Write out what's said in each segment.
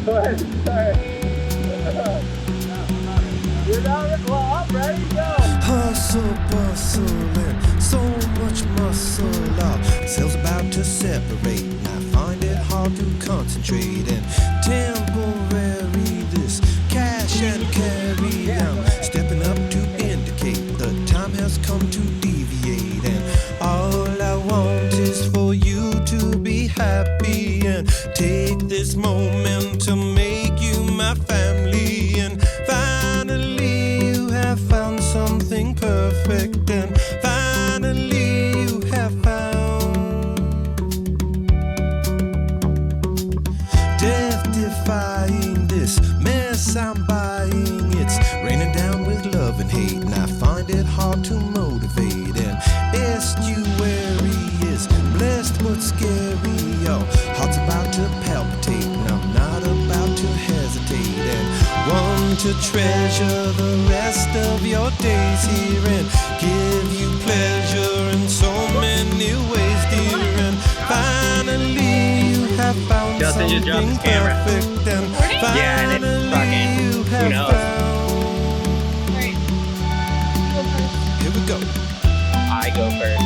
Go ahead. Sorry. You're not well, I'm ready to go. Hustle, bustle, and so much muscle. Our cells about to separate, and I find it hard to concentrate. And temporary, this cash and carry. I'm stepping up to indicate the time has come to deviate. And all I want is for you to be happy and take this moment to make you my family. And finally you have found something perfect, and finally you have found death-defying this mess I'm buying. It's raining down with love and hate, and I find it hard to motivate. And estuary is blessed but scary. Your heart's about to palpitate, and I'm not about to hesitate. And want to treasure the rest of your days here and give you pleasure in so many ways, dear. And finally you have found Justin just dropped his something camera. perfect, and Yeah, and it's finally fucking- you who have knows? found. Alright. Go first. Here we go. I go first.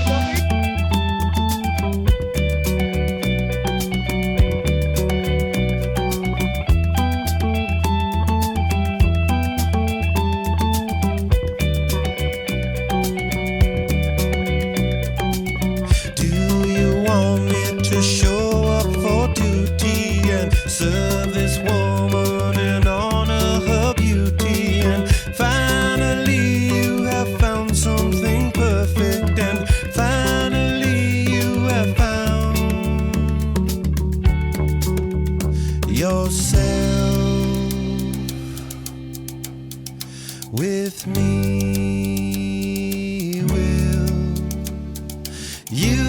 Go first. Do you want me to show up for duty and serve this woman and honor her beauty? And finally you have found something perfect, and finally you have found yourself with me. Will you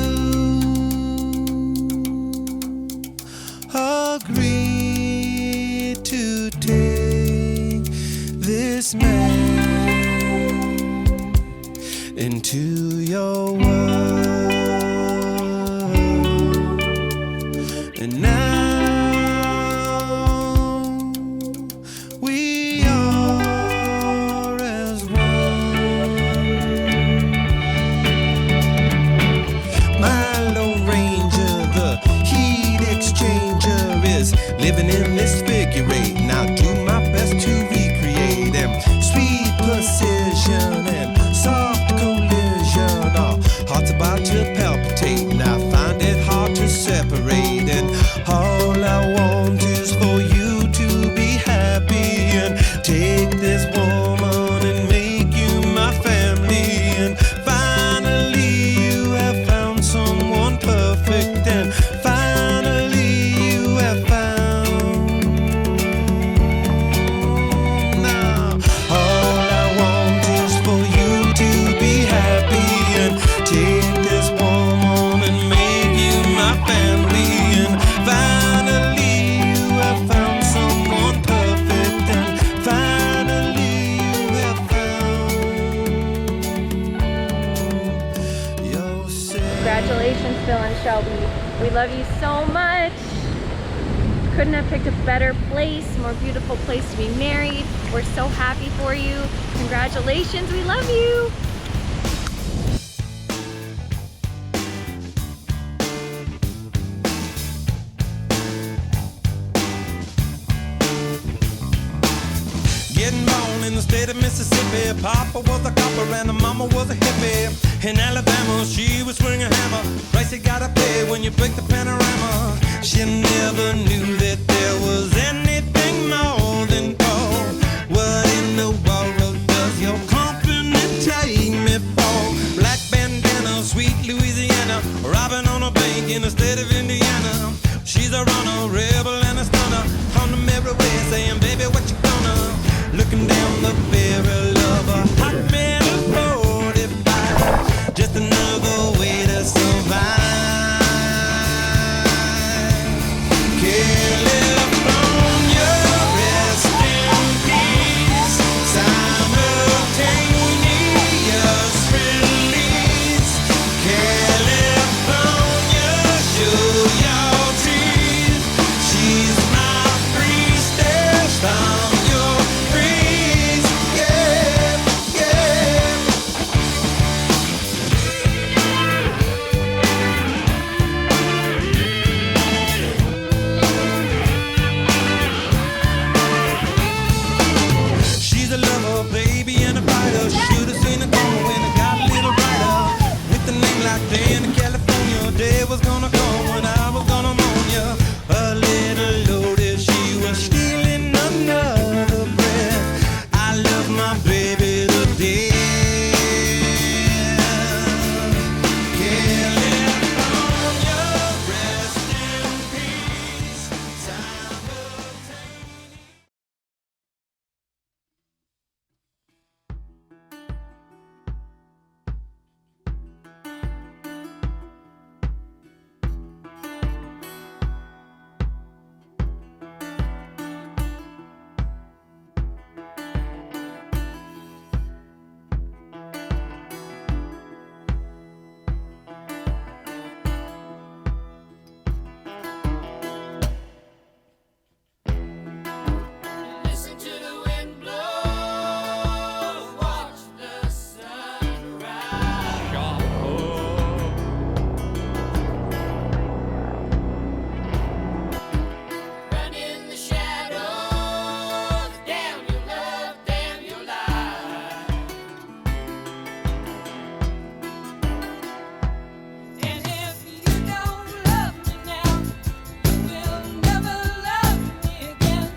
agree to take this man into your world? And now we are as one. My Lone Ranger, the heat exchanger, is living in this figure eight. Now do my best to recreate them. Sweet precision and soft collision. Our hearts about to palpitate, and I find it hard to separate. And all I want is for you to be happy and take this woman and make you my family. And finally you have found someone perfect, and finally you have found. Now all I want is for you to be happy and take this woman and make you my family. And finally you have found someone perfect, and finally you have found yourself. Congratulations, Phil and Shelby. We love you so much. Couldn't have picked a better place, more beautiful place to be married. We're so happy for you. Congratulations, we love you. Getting born in the state of Mississippi. Papa was a copper and mama was a hippie. In Alabama, she was swinging a hammer. Price you gotta pay when you break the panorama. She never knew that there was anything more than gold. What in the world does your company take me for? Black bandana, sweet Louisiana, robbing on a bank in the state of Indiana. She's a runner, rebel and a stunner. On the merry way saying, baby, what you gonna? Looking down the barrel of a hot metal 45. Just another way to survive. California, rest in peace. Simultaneous release. California, should was gonna come when I was gonna moan you. A little loaded, she was stealing another breath. I love my baby to death. California, rest in peace. Listen to the wind blow, watch the sun rise. Run in the shadows, damn your love, damn your life. And if you don't love me now, you will never love me again.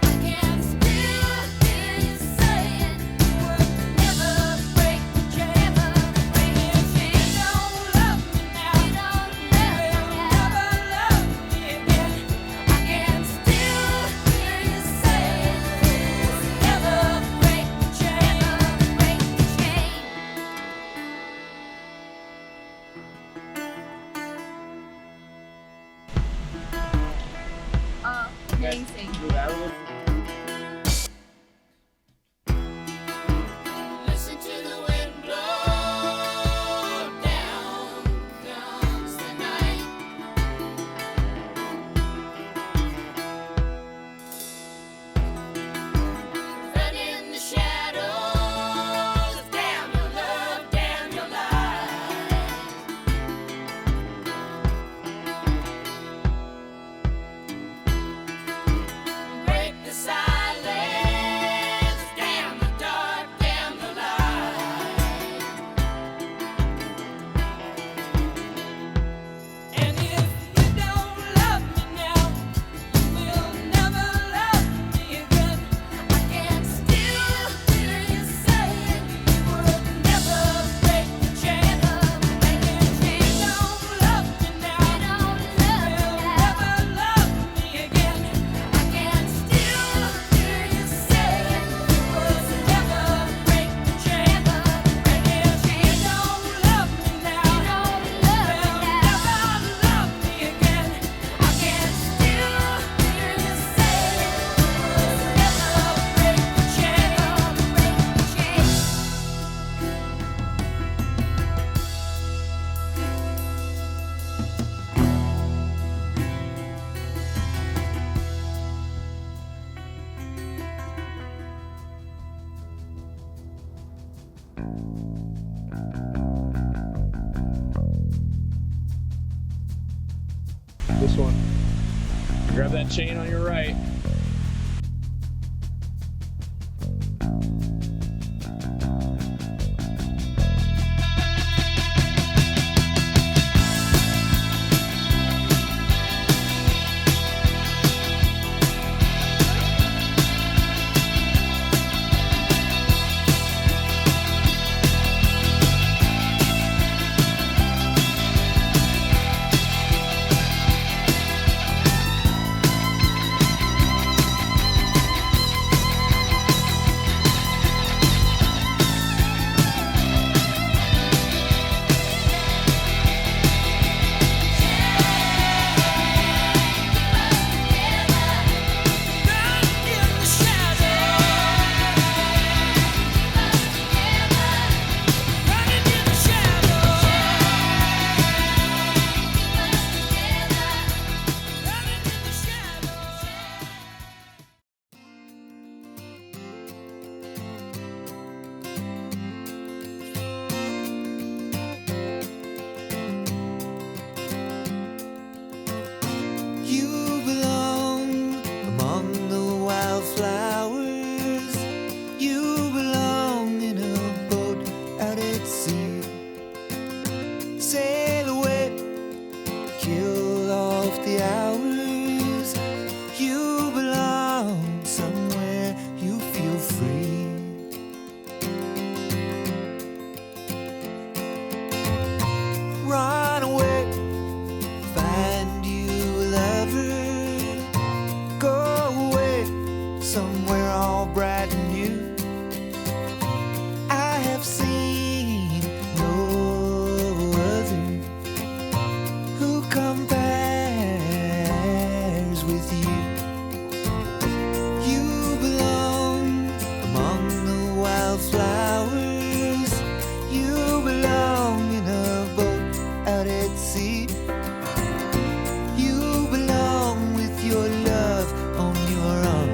I can still hear you saying you would never break the chain. If you don't love me now, you will never love me again. I can still hear you saying you would never break the chain. Amazing. Listen to the wind blow, down comes the night. Run in the shadows, damn your love, damn your life. Break the silence, damn the dark, damn the light. And if you don't love me now, you will never love me again. I can still hear you saying you would never break the chain. And if you don't love me now, you will never love me again. I can still hear you saying you would never break the chain. And if you don't love me now, you will never love me again. I can still hear you saying you would never break the chain. This one. Grab that chain on your right. kill off the hours. You belong somewhere you feel free. Run away, find you a lover. Go away, somewhere all bright and new. I have seen no other who compares with you. You belong among the wildflowers. You belong in a boat out at sea. You belong with your love on your arm.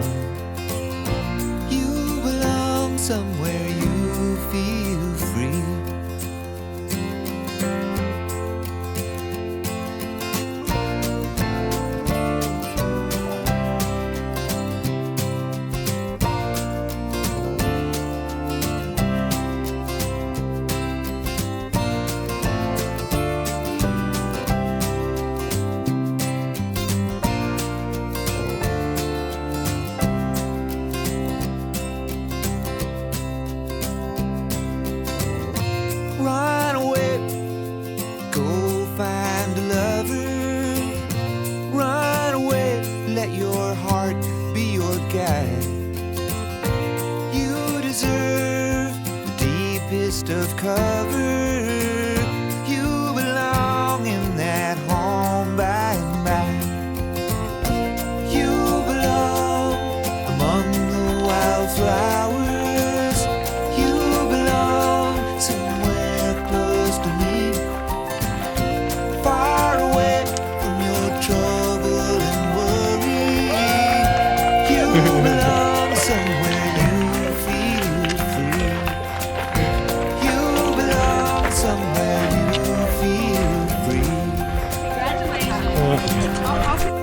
You belong somewhere you feel free. Run away, go find a lover. Run away, let your heart be your guide. You deserve the deepest of cover. You belong in that home by and by. You belong among the wildflowers. You belong somewhere close to me, far away from your trouble and worry. You belong somewhere you feel free. You belong somewhere you feel free. Congratulations.